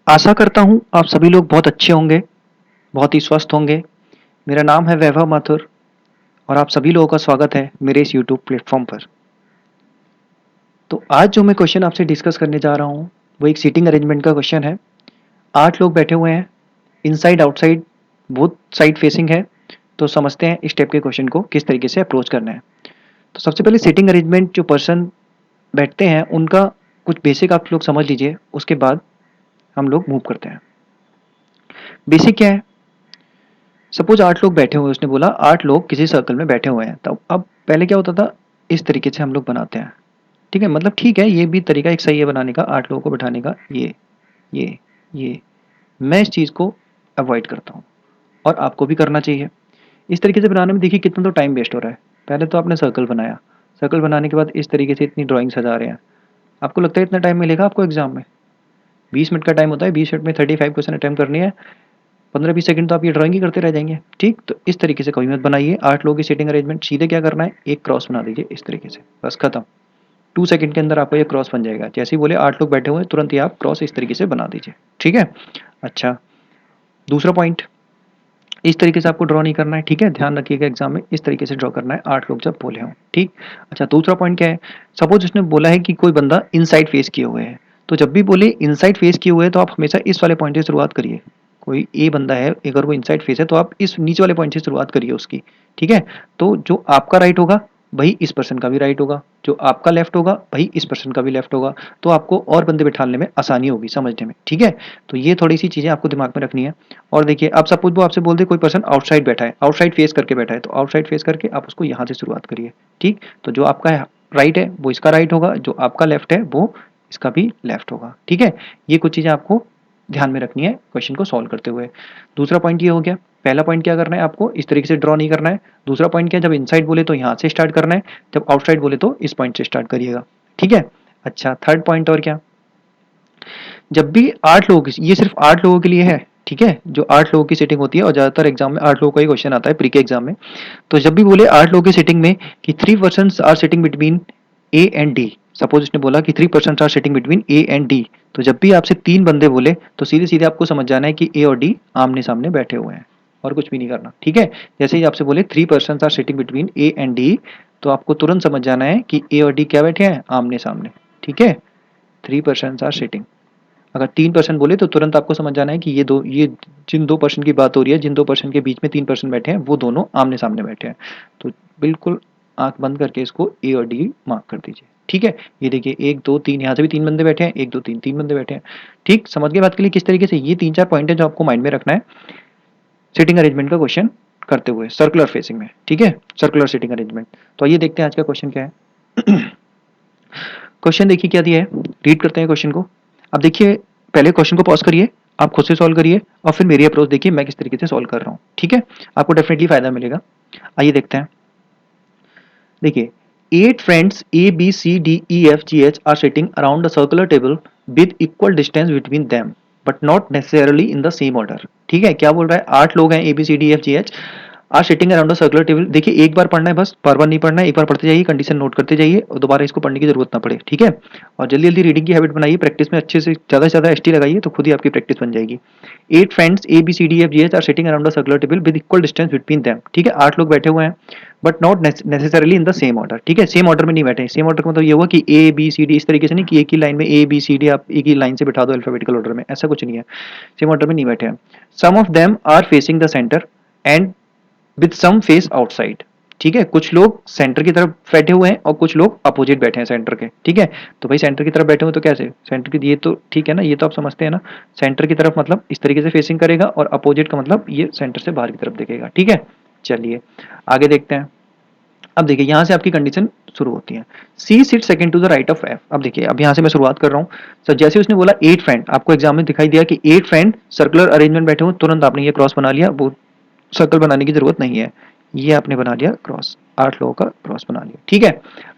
आशा करता हूँ आप सभी लोग बहुत अच्छे होंगे, बहुत ही स्वस्थ होंगे। मेरा नाम है वैभव माथुर और आप सभी लोगों का स्वागत है मेरे इस यूट्यूब प्लेटफॉर्म पर। तो आज जो मैं क्वेश्चन आपसे डिस्कस करने जा रहा हूँ, वो एक सीटिंग अरेंजमेंट का क्वेश्चन है। 8 लोग बैठे हुए हैं, inside outside both side facing है। तो समझते हैं इस टाइप के क्वेश्चन को किस तरीके से अप्रोच करना है। तो सबसे पहले सीटिंग अरेंजमेंट जो पर्सन बैठते हैं उनका कुछ बेसिक आप लोग समझ लीजिए, उसके बाद हम लोग मूव करते हैं। बेसिक क्या है? सपोज 8 लोग बैठे हुए, उसने बोला 8 लोग किसी सर्कल में बैठे हुए हैं। तब अब पहले क्या होता था, इस तरीके से हम लोग बनाते हैं। ठीक है, मतलब ठीक है, ये भी तरीका एक सही है बनाने का, 8 लोगों को बैठाने का। ये ये मैं इस चीज़ को अवॉइड करता हूँ और आपको भी करना चाहिए। इस तरीके से बनाने में देखिए कितना तो टाइम वेस्ट हो रहा है। पहले तो आपने सर्कल बनाया, सर्कल बनाने के बाद इस तरीके से इतनी ड्राइंग सजा रहे हैं। आपको लगता है इतना टाइम मिलेगा आपको एग्जाम में? 20 मिनट का टाइम होता है, 20 मिनट में 35 क्वेश्चन अटेम्प्ट करनी है। 15-20 सेकंड तो आप ये ड्राइंग ही करते रह जाएंगे। ठीक, तो इस तरीके से कभी मत बनाइए। 8 लोगों की सीटिंग अरेंजमेंट सीधे क्या करना है, एक क्रॉस बना दीजिए इस तरीके से, बस खत्म। 2 सेकंड के अंदर आपका ये क्रॉस बन जाएगा। जैसे ही बोले 8 लोग बैठे हुए हैं, तुरंत ही आप क्रॉस इस तरीके से बना दीजिए। ठीक है। अच्छा, दूसरा पॉइंट, इस तरीके से आपको ड्रॉ नहीं करना है। ठीक है, ध्यान रखिएगा एग्जाम में इस तरीके से ड्रॉ करना है 8 लोग जब बोले हों। ठीक। अच्छा, दूसरा पॉइंट क्या है? सपोज उसने बोला है कि कोई बंदा इनसाइड फेस किए हुए है, तो जब भी बोले इनसाइड फेस किए हुए हैं तो आप हमेशा इस वाले पॉइंट से शुरुआत करिए। कोई ए बंदा है, अगर वो इनसाइड फेस है तो आप इस नीचे वाले पॉइंट से शुरुआत करिए उसकी। ठीक है, तो जो आपका राइट होगा वही इस पर्सन का भी राइट होगा, जो आपका लेफ्ट होगा वही इस पर्सन का भी लेफ्ट होगा। तो आपको और बंदे बिठाने में आसानी होगी समझने में। ठीक है, तो ये थोड़ी सी चीजें आपको दिमाग में रखनी है। और देखिए, अब सपोज वो आपसे बोल दे कोई पर्सन आउटसाइड बैठा है, आउटसाइड फेस करके बैठा है, तो आउटसाइड फेस करके आप उसको यहाँ से शुरुआत करिए। ठीक, तो जो आपका राइट है वो इसका राइट होगा, जो आपका लेफ्ट है वो इसका भी लेफ्ट होगा। ठीक है, ये कुछ चीजें आपको ध्यान में रखनी है क्वेश्चन को सॉल्व करते हुए। दूसरा पॉइंट ये हो गया। पहला पॉइंट क्या करना है, आपको इस तरीके से ड्रॉ नहीं करना है। दूसरा पॉइंट क्या है, जब इनसाइड बोले तो यहाँ से स्टार्ट करना है, जब आउटसाइड बोले तो इस पॉइंट से स्टार्ट करिएगा। ठीक है। अच्छा, थर्ड पॉइंट और क्या, जब भी 8 लोग, ये सिर्फ 8 लोगों के लिए है। ठीक है, जो 8 लोगों की सीटिंग होती है और ज्यादातर एग्जाम में 8 लोगों का ही क्वेश्चन आता है प्री के एग्जाम में। तो जब भी बोले 8 लोगों की सीटिंग में कि 3 persons are sitting between A and D, suppose इसने बोला कि 3 persons are sitting between A and D, तो जब भी आपसे 3 बंदे बोले तो सीधे सीधे आपको समझ जाना है कि ए और डी आमने सामने बैठे हुए हैं, और कुछ भी नहीं करना। ठीक है, जैसे ही आपसे बोले 3 persons are sitting between A and D, तो आपको तुरंत समझ जाना है कि ए और डी क्या बैठे हैं, आमने सामने। ठीक है, 3 पर्सन्स आर सिटिंग। अगर 3% बोले तो तुरंत आपको समझ जाना है कि ये जिन 2% की बात हो रही है, जिन 2% के बीच में 3% बैठे हैं, वो दोनों आमने सामने बैठे हैं। तो बिल्कुल आंख बंद करके इसको ए और डी मार्क कर दीजिए। ठीक है, ये देखिए 1 2 3, यहाँ से भी 3 बंदे बैठे हैं, 1 2 3, 3 बंदे बैठे हैं। ठीक, समझ गए बात के लिए किस तरीके से? ये 3-4 पॉइंट है जो आपको माइंड में रखना है सिटिंग अरेंजमेंट का क्वेश्चन करते हुए सर्कुलर फेसिंग में। ठीक है, सर्कुलर सिटिंग अरेंजमेंट। तो आइए देखते हैं आज का क्वेश्चन क्या है। क्वेश्चन देखिए क्या दिया है, रीड करते हैं क्वेश्चन को। अब देखिए, पहले क्वेश्चन को पॉज करिए, आप खुद से सॉल्व करिए और फिर मेरी अप्रोच देखिए मैं किस तरीके से सॉल्व कर रहा हूँ। ठीक है, आपको डेफिनेटली फायदा मिलेगा। आइए देखते हैं। देखिए, 8 friends A B C D E F G H R sitting around a circular table with equal distance between them but not necessarily in the same order. ठीक है, क्या बोल रहा है, 8 लोग हैं A B C D F G H R sitting around a circular table. देखिए, एक बार पढ़ना है बस, बार बार नहीं पढ़ना है, एक बार पढ़ते जाइए, कंडीशन नोट करते जाइए और दोबारा इसको पढ़ने की जरूरत ना पड़े। ठीक है, और जल्दी जल्दी रीडिंग की हैबिट बनाइए, प्रैक्टिस में अच्छे से ज़्यादा एसटी लगाइए तो खुद ही आपकी प्रैक्टिस बन जाएगी। 8 friends A B C D F G H R sitting around a circular table with equal distance between them. ठीक है, 8 लोग बैठे हुए हैं but not necessarily in the same order. ठीक है, सेम ऑर्डर में नहीं बैठे। सेम ऑर्डर का मतलब ये हुआ कि ए बी सी डी इस तरीके से नहीं कि एक ही लाइन में ए बी सी डी आप एक ही लाइन से बिठा दो अल्फाबेटिकल ऑर्डर में, ऐसा कुछ नहीं है। सेम ऑर्डर में नहीं बैठे हैं। Some of them are facing the centre and with some face outside. ठीक है, कुछ लोग सेंटर की तरफ बैठे हुए हैं और कुछ लोग अपोजिट बैठे हैं सेंटर के। ठीक है, तो भाई सेंटर की तरफ बैठे हुए तो कैसे, सेंटर की, ये तो ठीक है ना, ये तो आप समझते हैं ना। सेंटर की तरफ मतलब इस तरीके से फेसिंग करेगा और अपोजिट का मतलब ये सेंटर से बाहर की तरफ देखेगा। ठीक है, चलिए आगे देखते हैं। अब देखिए, यहाँ से आपकी कंडीशन शुरू होती है। C sit second to the right of F. अब देखिए, अब यहाँ से मैं शुरुआत कर रहा हूँ। सर जैसे उसने बोला 8 फ्रेंड, आपको एग्जाम में दिखाई दिया कि 8 फ्रेंड सर्कुलर अरेंजमेंट बैठे हुए, तुरंत आपने ये क्रॉस बना लिया, वो सर्कल बनाने की जरूरत नहीं है, ये आपने बना लिया क्रॉस, 8 लोगों का क्रॉस बना लिया। ठीक है,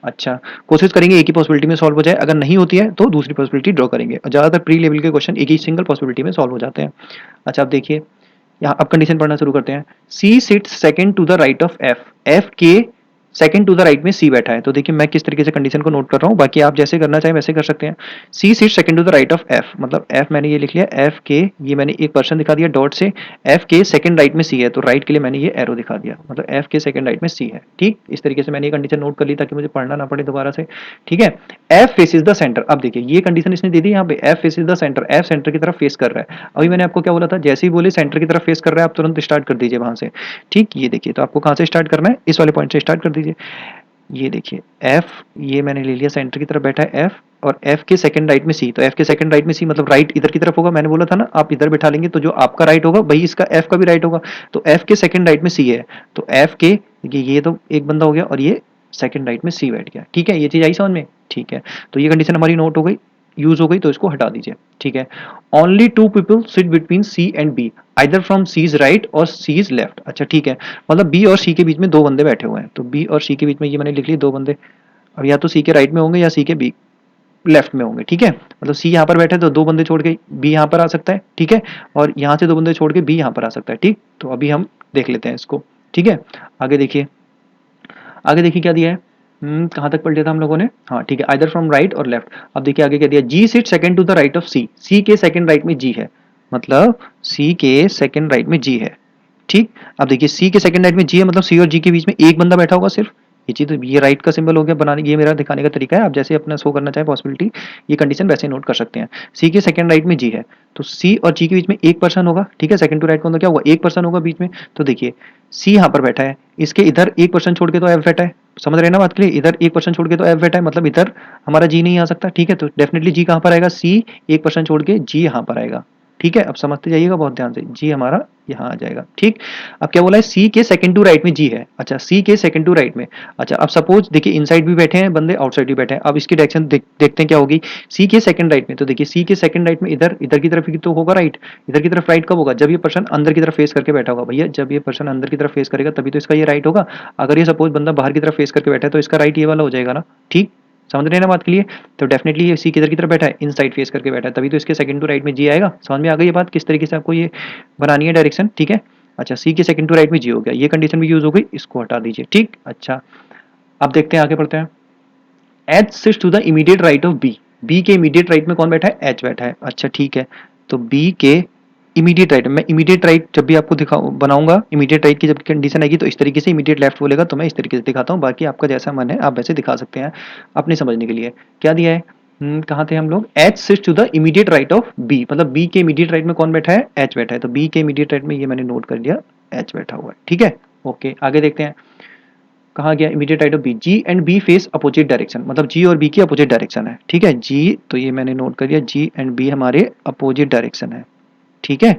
अच्छा, कोशिश करेंगे एक ही पॉसिबिलिटी में सॉल्व हो जाए, अगर नहीं होती है तो दूसरी पॉसिबिलिटी ड्रॉ करेंगे, और ज्यादातर प्री लेवल के क्वेश्चन एक ही सिंगल पॉसिबिलिटी में सॉल्व हो जाते हैं। अच्छा, अब देखिए, यहाँ अब कंडीशन पढ़ना शुरू करते हैं। C sits second to the right of F, F के सेकंड टू द राइट में सी बैठा है। तो देखिए मैं किस तरीके से कंडीशन को नोट कर रहा हूँ, बाकी आप जैसे करना चाहें वैसे कर सकते हैं। C seat second to the right of F, मतलब एफ मैंने ये लिख लिया, एफ के ये मैंने एक पर्सन दिखा दिया डॉट से, एफ के सेकंड राइट में सी है तो राइट के लिए मैंने ये एरो दिखा दिया, मतलब एफ के सेकंड राइट में सी है। ठीक, इस तरीके से मैंने ये कंडीशन नोट कर ली ताकि मुझे पढ़ना ना पड़े दोबारा से। ठीक है, एफ फेसिस द सेंटर। अब देखिए ये कंडीशन इसने दे दी यहाँ पे, F faces the centre, F centre की तरफ फेस कर रहा है। अभी मैंने आपको क्या बोला था, जैसे ही बोले सेंटर की तरफ फेस कर रहा है आप तुरंत स्टार्ट कर दीजिए वहां से। ठीक, ये देखिए तो आपको कहां से स्टार्ट करना है, इस वाले पॉइंट से स्टार्ट कर दीजिए। ये देखिए एफ ये मैंने ले लिया, सेंटर की तरफ बैठा है एफ, और एफ के सेकंड राइट में सी, तो एफ के सेकंड राइट में सी मतलब राइट इधर की तरफ होगा। मैंने बोला था ना आप इधर बैठा लेंगे तो जो आपका राइट होगा वही इसका एफ का भी राइट होगा। तो एफ के सेकंड राइट में सी है, तो एफ के देखिए ये तो एक बंदा हो गया और ये सेकंड राइट में सी बैठ गया। ठीक है, ये चीज आई समझ में। ठीक है, तो ये कंडीशन हमारी नोट हो गई, यूज हो गई, तो इसको हटा दीजिए। ठीक है, only two people sit between C and B, either from C is right और सी इज लेफ्ट। अच्छा ठीक है, मतलब बी और सी के बीच में दो बंदे बैठे हुए हैं, तो बी और सी के बीच में ये मैंने लिख लिए दो बंदे। अब या तो सी के राइट में होंगे या सी के बी लेफ्ट में होंगे। ठीक है, मतलब सी यहाँ पर बैठे तो दो बंदे छोड़ के बी यहाँ पर आ सकता है। ठीक है, और यहाँ से दो बंदे छोड़ के बी यहाँ पर आ सकता है। ठीक, तो अभी हम देख लेते हैं इसको। ठीक है, आगे देखिए, आगे देखिए क्या दिया है। कहाँ तक पढ़ लिया था हम लोगों ने, हाँ ठीक है, आइदर फ्रॉम राइट और लेफ्ट। अब देखिए आगे क्या दिया, G sit second to the right of C, C के सेकंड राइट में जी है, मतलब सी के सेकंड राइट में जी है। ठीक, अब देखिए सी के सेकंड राइट में जी है मतलब सी और जी के बीच में एक बंदा बैठा होगा सिर्फ। ये चीज, ये राइट का सिंबल हो गया बनाने, ये मेरा दिखाने का तरीका है, आप जैसे अपना शो करना चाहे पॉसिबिलिटी, ये कंडीशन वैसे नोट कर सकते हैं। सी के सेकंड राइट में जी है, तो सी और जी के बीच में एक पर्सन होगा। ठीक है, सेकंड टू राइट का मतलब क्या हुआ, एक पर्सन होगा बीच में। तो देखिए सी यहाँ पर बैठा है, इसके इधर एक पर्सन छोड़ के तो एफ बैठा है, समझ रहे हैं ना बात के लिए, इधर एक पर्सन छोड़ के तो एफ बैठा है, मतलब इधर हमारा जी नहीं आ सकता। ठीक है, तो डेफिनेटली जी कहाँ पर आएगा, सी एक पर्सन छोड़ के जी यहाँ पर आएगा। ठीक है, अब समझते जाइएगा बहुत ध्यान से, जी हमारा यहाँ आ जाएगा। ठीक, अब क्या बोला है, सी के सेकंड टू राइट में जी है। अच्छा, सी के सेकंड टू राइट में। अच्छा, अब सपोज देखिए इनसाइड भी बैठे हैं बंदे, आउटसाइड भी बैठे हैं। अब इसकी डायरेक्शन देखते हैं क्या होगी, सी के सेकंड राइट में, तो देखिए सी के सेकंड राइट में इधर इधर की तरफ ही तो होगा राइट, इधर की तरफ राइट कब होगा, जब ये पर्सन अंदर की तरफ फेस करके बैठा होगा। भैया जब ये पर्सन अंदर की तरफ फेस करेगा तभी तो इसका ये राइट होगा। अगर ये सपोज बंदा बाहर की तरफ फेस करके बैठा है तो इसका राइट ये वाला हो जाएगा ना। ठीक, समझ रहे हैं ना बात के लिए, तो डेफिनेटली ये सी किधर की तरफ बैठा है, इन साइड फेस करके बैठा है, तभी तो इसके सेकंड टू राइट में जी आएगा। समझ में आ गई ये बात, किस तरीके से आपको ये बनानी है डायरेक्शन। ठीक है, अच्छा सी के सेकंड टू राइट में जी हो गया, ये कंडीशन भी यूज हो गई, इसको हटा दीजिए। ठीक, अच्छा अब देखते हैं आगे बढ़ते हैं। H sits to the immediate right of B, B के इमीडिएट राइट में कौन बैठा है, एच बैठा है। अच्छा ठीक है, तो बी के इमीडिएट राइट, मैं इमीडिएट राइट जब भी आपको दिखाऊं बनाऊंगा, इमीडिएट राइट की जब कंडीशन आएगी तो इस तरीके से, इमीडिएट लेफ्ट बोलेगा तो मैं इस तरीके से दिखाता हूँ, बाकी आपका जैसा मन है आप वैसे दिखा सकते हैं अपने समझने के लिए। क्या दिया है, कहाँ थे हम लोग, H sits to the immediate right of B, मतलब बी के इमीडिएट राइट में कौन बैठा है, एच बैठा है, तो बी के इमीडिएट राइट में ये मैंने नोट कर लिया, एच बैठा हुआ है। ठीक है, ओके आगे देखते हैं, कहा गया immediate right of B, G and B face opposite direction, मतलब जी और बी की अपोजिट डायरेक्शन है। ठीक है, जी तो ये मैंने नोट कर लिया, जी एंड बी हमारे अपोजिट डायरेक्शन है। ठीक है,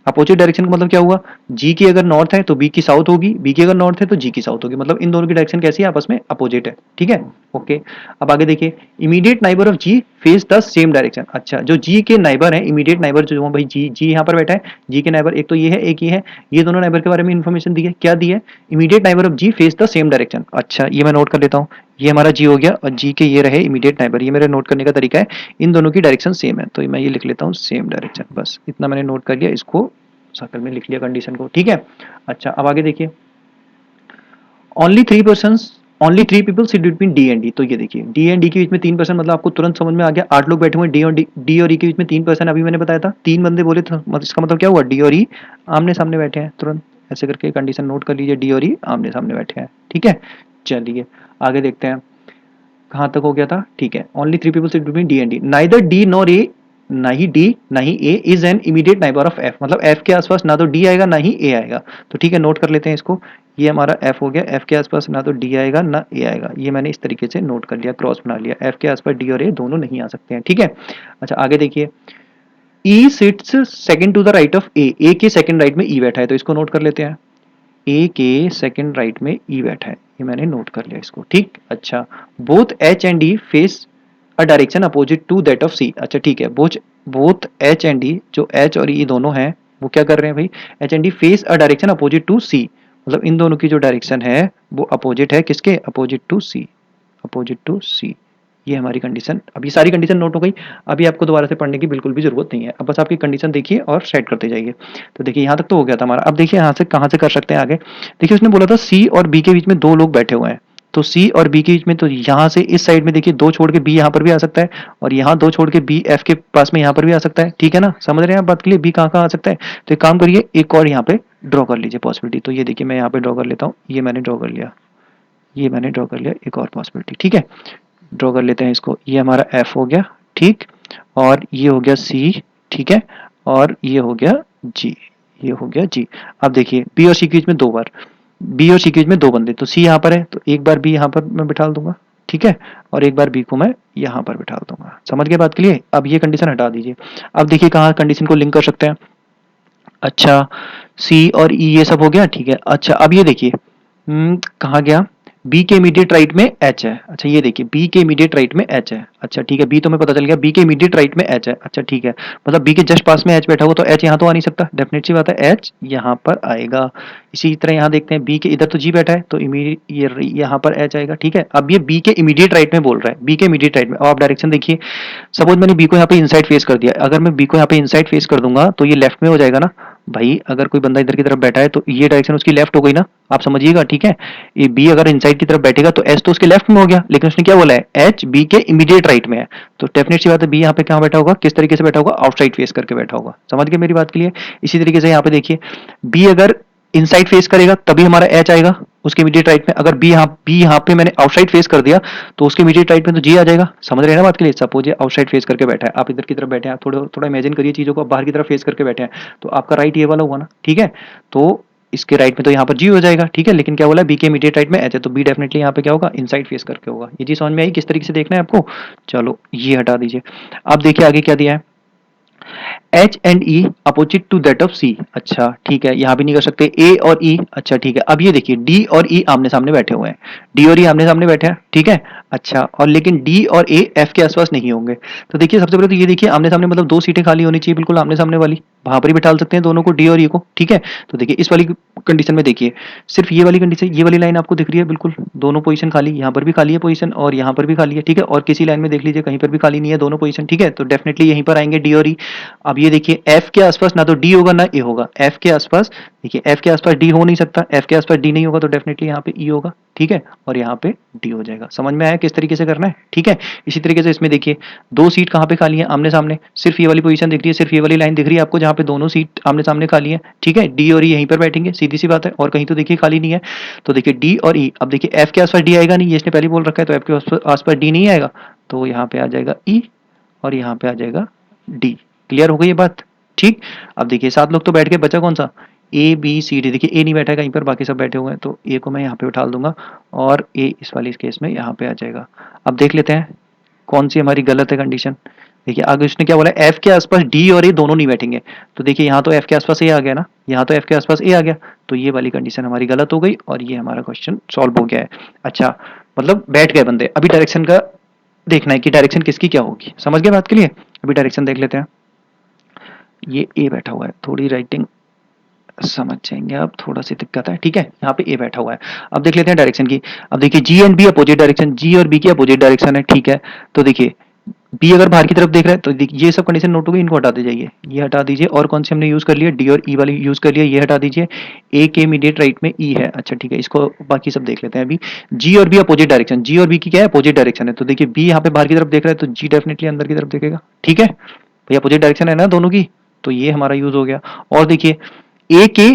अपोजिट डायरेक्शन का मतलब क्या हुआ, जी की अगर नॉर्थ है तो बी की साउथ होगी, बी की अगर नॉर्थ है तो जी की साउथ होगी, मतलब इन दोनों की डायरेक्शन कैसी है, आपस में अपोजिट है। ठीक है, ओके अब आगे देखिए, immediate neighbour of G face the same direction. अच्छा, जो जी के नाइबर है, इमीडिएट नाइबर जो भाई जी यहाँ पर बैठा है, जी के नाइबर एक तो ये है एक ये है, ये दोनों नाइबर के बारे में इन्फॉर्मेशन दी है। क्या दी है, immediate neighbour of G face the same direction. अच्छा ये मैं नोट कर लेता हूँ, ये हमारा जी हो गया और जी के ये रहे इमीडिएट नाइबर, ये मेरे नोट करने का तरीका है, इन दोनों की डायरेक्शन सेम है, तो मैं ये लिख लेता हूँ सेम डायरेक्शन, बस इतना मैंने नोट कर लिया, इसको सर्कल में लिख लिया कंडीशन को। ठीक है, अच्छा अब आगे देखिए, only three person, only three people sit between D and D, तो ये देखिए डी एंड डी के बीच में तीन पर्सन, मतलब आपको तुरंत समझ में आ गया, आठ लोग बैठे हुए डी और डी और ई के बीच में तीन पर्सन, अभी मैंने बताया था तीन बंदे बोले थे, मतलब इसका मतलब क्या हुआ, डी और ई आमने सामने बैठे हैं, तुरंत ऐसे करके कंडीशन नोट कर लीजिए, डी और ई आमने सामने बैठे हैं। ठीक है, चलिए आगे देखते हैं, कहाँ तक हो गया था, ठीक है, only three people sit between D and D, neither D nor A, ना ही डी ना ही A is an immediate neighbour of F, मतलब एफ के आसपास ना तो डी आएगा ना ही ए आएगा। तो ठीक है, नोट कर लेते हैं इसको, ये हमारा एफ हो गया, एफ के आसपास ना तो डी आएगा ना ए आएगा, ये मैंने इस तरीके से नोट कर लिया, क्रॉस बना लिया, एफ के आसपास डी और ए दोनों नहीं आ सकते हैं। ठीक है, अच्छा आगे देखिए, E sits second to the right of A के सेकंड राइट में ई बैठा है, तो इसको नोट कर लेते हैं, ए के सेकंड राइट में ई बैठा है, ये मैंने नोट कर लिया इसको। ठीक, अच्छा both H and D face a direction opposite to that of C. अच्छा ठीक है, बोथ एच एंड डी, जो एच और ई दोनों हैं वो क्या कर रहे हैं भाई, H and D face a direction opposite to C, मतलब इन दोनों की जो डायरेक्शन है वो अपोजिट है किसके, opposite to C, opposite to C. ये हमारी कंडीशन, अब ये सारी कंडीशन नोट हो गई, अभी आपको दोबारा से पढ़ने की बिल्कुल भी जरूरत नहीं है, अब बस आपकी कंडीशन देखिए और सेट करते जाइए। तो देखिए यहाँ तक तो हो गया था हमारा, अब देखिए यहाँ से कहाँ से कर सकते हैं आगे। देखिए उसने बोला था सी और बी के बीच में दो लोग बैठे हुए हैं, तो सी और बी के बीच में, तो यहाँ से इस साइड में देखिए 2 छोड़ के बी यहाँ पर भी आ सकता है, और यहाँ 2 छोड़ के बी एफ के पास में यहाँ पर भी आ सकता है, ठीक है ना, समझ रहे हैं आप बात के लिए, बी कहाँ कहाँ आ सकता है। तो एक काम करिए, एक और यहाँ पे ड्रॉ कर लीजिए पॉसिबिलिटी। तो ये देखिए मैं यहाँ पे ड्रॉ कर लेता हूँ, ये मैंने ड्रॉ कर लिया, ये मैंने ड्रॉ कर लिया, एक और पॉसिबिलिटी, ठीक है। ड्रॉ कर लेते हैं इसको, ये हमारा एफ हो गया, ठीक, और ये हो गया सी, ठीक है, और ये हो गया जी, ये हो गया जी। अब देखिए बी और सी के बीच में 2 बार, बी और सी के बीच में 2 बंदे, तो सी यहाँ पर है तो एक बार बी यहाँ पर मैं बिठा दूंगा, ठीक है, और एक बार बी को मैं यहाँ पर बिठा दूंगा। समझ गए बात के लिए। अब ये कंडीशन हटा दीजिए। अब देखिए कहाँ कंडीशन को लिंक कर सकते हैं। अच्छा, सी और ई ये सब हो गया, ठीक है। अच्छा अब ये देखिए कहाँ गया, बी के इमीडिएट राइट में एच है। अच्छा ये देखिए बी के इमीडिएट राइट में एच है। अच्छा ठीक है, बी तो हमें पता चल गया, बी के इमीडिएट राइट में एच है। अच्छा ठीक है, मतलब बी के जस्ट पास में एच बैठा हुआ, तो एच यहाँ तो आ नहीं सकता, डेफिनेट सी बात है एच यहाँ पर आएगा। इसी तरह यहाँ देखते हैं बी के इधर तो जी बैठा है, तो इमीडिएट ये यहाँ पर एच आएगा, ठीक है। अब ये बी के इमीडिएट राइट में बोल रहा है, बी के इमीडिएट राइट में। अब आप डायरेक्शन देखिए, सपोज मैंने बी को यहाँ पे इनसाइड फेस कर दिया, अगर मैं बी को यहाँ पे इनसाइड फेस कर दूंगा तो ये लेफ्ट में हो जाएगा ना भाई। अगर कोई बंदा इधर की तरफ बैठा है तो ये डायरेक्शन उसकी लेफ्ट हो गई ना, आप समझिएगा, ठीक है। ये बी अगर इनसाइड की तरफ बैठेगा तो एच तो उसके लेफ्ट में हो गया, लेकिन उसने क्या बोला है, एच बी के इमीडिएट राइट में है, तो डेफिनेट सी बात है बी यहाँ पे कहाँ बैठा होगा, किस तरीके से बैठा होगा, आउटसाइड फेस करके बैठा होगा। समझ गए मेरी बात के लिए। इसी तरीके से यहाँ पे देखिए, बी अगर इनसाइड फेस करेगा तभी हमारा एच आएगा उसके इमीडिएट राइट में। अगर बी यहाँ पे मैंने आउटसाइड फेस कर दिया तो उसके इमीडिएट राइट में तो जी आ जाएगा। समझ रहे हैं ना बात के लिए। सपोज ये आउटसाइड फेस करके बैठा है, आप इधर की तरफ बैठे हैं, आप थोड़ा थोड़ा इमेजिन करिए चीजों को, आप बाहर की तरफ फेस करके बैठे हैं, तो आपका राइट ये वाला हुआ ना, ठीक है। तो इसके राइट में तो यहाँ पर जी हो जाएगा, ठीक है, लेकिन क्या बोला, बी के इमीडिएट राइट में एच है, तो बी डेफिनेटली यहाँ पे क्या होगा, इनसाइड फेस करके होगा। ये चीज समझ में आई किस तरीके से देखना है आपको। चलो ये हटा दीजिए। अब देखिए आगे क्या दिया है, H and E opposite to that of C. अच्छा ठीक है, यहां भी नहीं कर सकते ए और ई। अच्छा ठीक है, अब ये देखिए डी और ई आमने सामने बैठे हुए हैं, डी और ई आमने सामने बैठे हैं, ठीक है। अच्छा, और लेकिन डी और ए एफ के आसपास नहीं होंगे। तो देखिए सबसे पहले तो ये देखिए आमने सामने मतलब 2 सीटें खाली होनी चाहिए, बिल्कुल आमने सामने वाली, वहां पर ही बिठा सकते हैं दोनों को, डी और ई को, ठीक है। तो देखिए इस वाली कंडीशन में देखिए, सिर्फ ये वाली कंडीशन, ये वाली लाइन आपको दिख रही है, बिल्कुल दोनों पोजीशन खाली, यहाँ पर भी खाली है पोजीशन और यहाँ पर भी खाली है, ठीक है। और किसी लाइन में देख लीजिए कहीं पर भी खाली नहीं है दोनों पोजीशन, ठीक है। तो डेफिनेटली यहीं पर आएंगे डी और ई। अब ये देखिए एफ के आसपास ना तो डी होगा ना ए होगा, एफ के आसपास देखिए, एफ के आसपास डी हो नहीं सकता, एफ के आसपास डी नहीं होगा, तो डेफिनेटली यहाँ पे ई होगा, ठीक है, और यहाँ पे डी हो जाएगा। समझ में आया किस तरीके से करना है, ठीक है। इसी तरीके से इसमें देखिए 2 सीट कहाँ पे खाली है, आमने सामने, सिर्फ ये वाली पोजीशन दिख रही है, सिर्फ ये वाली लाइन दिख रही है आपको जहाँ पे दोनों सीट आमने सामने खाली है, ठीक है। डी और ई यहीं पर बैठेंगे, सीधी सी बात है, और कहीं तो देखिए खाली नहीं है। तो देखिए डी और ई, अब देखिए एफ के आसपास डी आएगा नहीं, ये इसने पहले बोल रखा है, तो एफ के आसपास डी नहीं आएगा, तो यहाँ पे आ जाएगा ई और यहाँ पे आ जाएगा डी। क्लियर हो गई ये बात, ठीक। अब देखिए 7 लोग तो बैठ गए, बचा कौन सा, ए बी सी डी। देखिए ए नहीं बैठा है कहीं पर, बाकी सब बैठे हुए हैं, तो ए को मैं यहाँ पे उठा दूंगा और ए इस वाली केस में यहाँ पे आ जाएगा। अब देख लेते हैं कौन सी हमारी गलत है कंडीशन। देखिए आगे उसने क्या बोला, एफ के आसपास डी और ए दोनों नहीं बैठेंगे। तो देखिए यहाँ तो एफ के आसपास ए आ गया ना, यहाँ तो एफ के आसपास ए आ गया, तो ये वाली कंडीशन हमारी गलत हो गई और ये हमारा क्वेश्चन सॉल्व हो गया है। अच्छा, मतलब बैठ गए बंदे। अभी डायरेक्शन का देखना है कि डायरेक्शन किसकी क्या होगी। समझ गए बात के लिए। अभी डायरेक्शन देख लेते हैं। ये ए बैठा हुआ है, थोड़ी राइटिंग समझ जाएंगे आप, थोड़ा सी दिक्कत है, ठीक है। यहाँ पे ए बैठा हुआ है। अब देख लेते हैं डायरेक्शन की। अब देखिए जी एंड बी अपोजिट डायरेक्शन, जी और बी की अपोजिट डायरेक्शन है, ठीक है। तो देखिए बी अगर बाहर की तरफ देख रहा है तो देखिए ये सब कंडीशन नोट हो गई, इनको हटा दे जाइए, ये हटा दीजिए। और कौन सी हमने यूज कर लिया, डी और ई वाली यूज कर लिया, ये हटा दीजिए। ए के इमीडिएट राइट में ई है, अच्छा ठीक है, इसको बाकी सब देख लेते हैं अभी। जी और बी अपोजिट डायरेक्शन, जी और बी की क्या है, अपोजिट डायरेक्शन है, तो देखिए बी यहाँ पे बाहर की तरफ देख रहा है तो जी डेफिनेटली अंदर की तरफ देखेगा, ठीक है। भैया अपोजिट डायरेक्शन है ना दोनों की, तो ये हमारा यूज हो गया। और देखिए ए के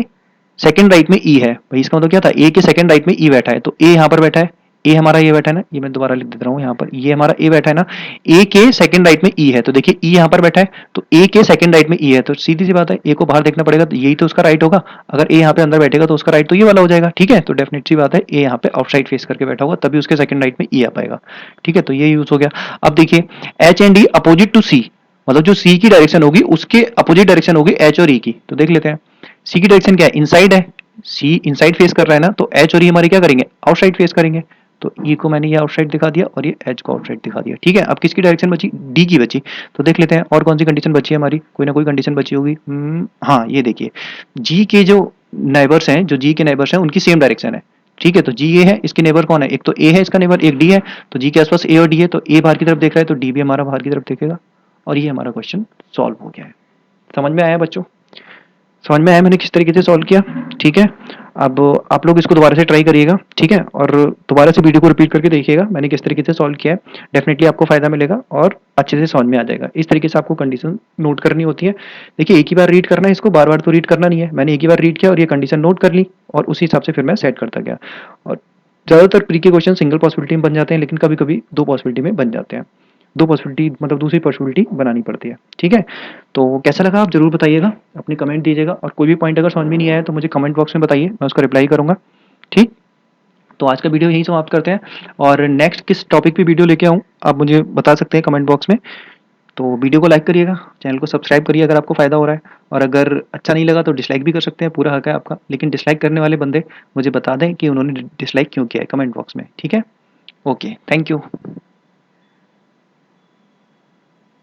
सेकंड राइट में ई है, भाई इसका मतलब क्या था, ए के सेकंड राइट में ई बैठा है, तो ए यहाँ पर बैठा है, ए हमारा ये बैठा है ना, ये मैं दोबारा लिख देता हूँ यहाँ पर, ये हमारा ए बैठा है ना, ए के सेकंड राइट में ई है, तो देखिए ई यहाँ पर बैठा है, तो ए के सेकंड राइट में ई है, तो सीधी सी बात है ए को बाहर देखना पड़ेगा, तो यही तो उसका राइट होगा। अगर ए यहाँ पे अंदर बैठेगा तो उसका राइट तो ये वाला हो जाएगा, ठीक है। तो डेफिनेट सी बात है ए यहाँ पे आउटसाइड फेस करके बैठा होगा, तभी उसके सेकंड राइट में ई आ पाएगा, ठीक है। तो ये यूज हो गया। अब देखिए H and D opposite to C, मतलब जो सी की डायरेक्शन होगी उसके अपोजिट डायरेक्शन होगी एच और ई की। तो देख लेते हैं सी की डायरेक्शन क्या है, इनसाइड है, सी इनसाइड फेस कर रहा है ना, तो एच और ई हमारे क्या करेंगे, आउटसाइड फेस करेंगे। तो ई को मैंने ये आउटसाइड दिखा दिया और ये एच को आउटसाइड दिखा दिया, ठीक है। अब किसकी डायरेक्शन बची, डी की बची। तो देख लेते हैं और कौन सी कंडीशन बची है हमारी, कोई ना कोई कंडीशन बची होगी। हाँ ये देखिए जी के जो नेबर्स हैं, जो जी के नेबर्स हैं उनकी सेम डायरेक्शन है, ठीक है। तो जी ए है, इसके नेबर कौन है, एक तो ए है इसका नेबर, एक डी है, तो जी के आसपास ए और डी है, तो ए बाहर की तरफ देख रहा है तो डी भी हमारा बाहर की तरफ देखेगा, और ये हमारा क्वेश्चन सॉल्व हो गया है। समझ में आया बच्चों, समझ में आया मैंने किस तरीके से सॉल्व किया। ठीक है? अब आप लोग इसको दोबारा से ट्राई करिएगा, ठीक है? और दोबारा से वीडियो को रिपीट करके देखिएगा मैंने किस तरीके से सॉल्व किया है। डेफ़िनिटली आपको फ़ायदा मिलेगा और अच्छे से समझ में आ जाएगा। इस तरीके से आपको कंडीशन नोट करनी होती है। देखिए एक ही बार रीड करना है इसको, बार-बार तो रीड करना नहीं है। मैंने एक ही बार रीड किया और ये कंडीशन नोट कर ली और उसी हिसाब से फिर मैं सेट करता गया। और ज़्यादातर प्री के क्वेश्चन सिंगल पॉसिबिलिटी में बन जाते हैं, लेकिन कभी-कभी 2 पॉसिबिलिटी में बन जाते हैं। 2 पॉसिबिलिटी मतलब दूसरी पॉसिबिलिटी बनानी पड़ती है, ठीक है? तो कैसा लगा आप ज़रूर बताइएगा, अपनी कमेंट दीजिएगा और कोई भी पॉइंट अगर समझ में नहीं आया तो मुझे कमेंट बॉक्स में बताइए, मैं उसका रिप्लाई करूँगा, ठीक? तो आज का वीडियो यहीं समाप्त करते हैं और नेक्स्ट किस टॉपिक पे वीडियो लेके आऊँ, आप मुझे बता सकते हैं कमेंट बॉक्स में। तो वीडियो को लाइक करिएगा, चैनल को सब्सक्राइब करिए अगर आपको फ़ायदा हो रहा है और अगर अच्छा नहीं लगा तो डिसलाइक भी कर सकते हैं, पूरा हक है आपका। लेकिन डिसलाइक करने वाले बंदे मुझे बता दें कि उन्होंने डिसलाइक क्यों किया है कमेंट बॉक्स में, ठीक है? Okay, thank you.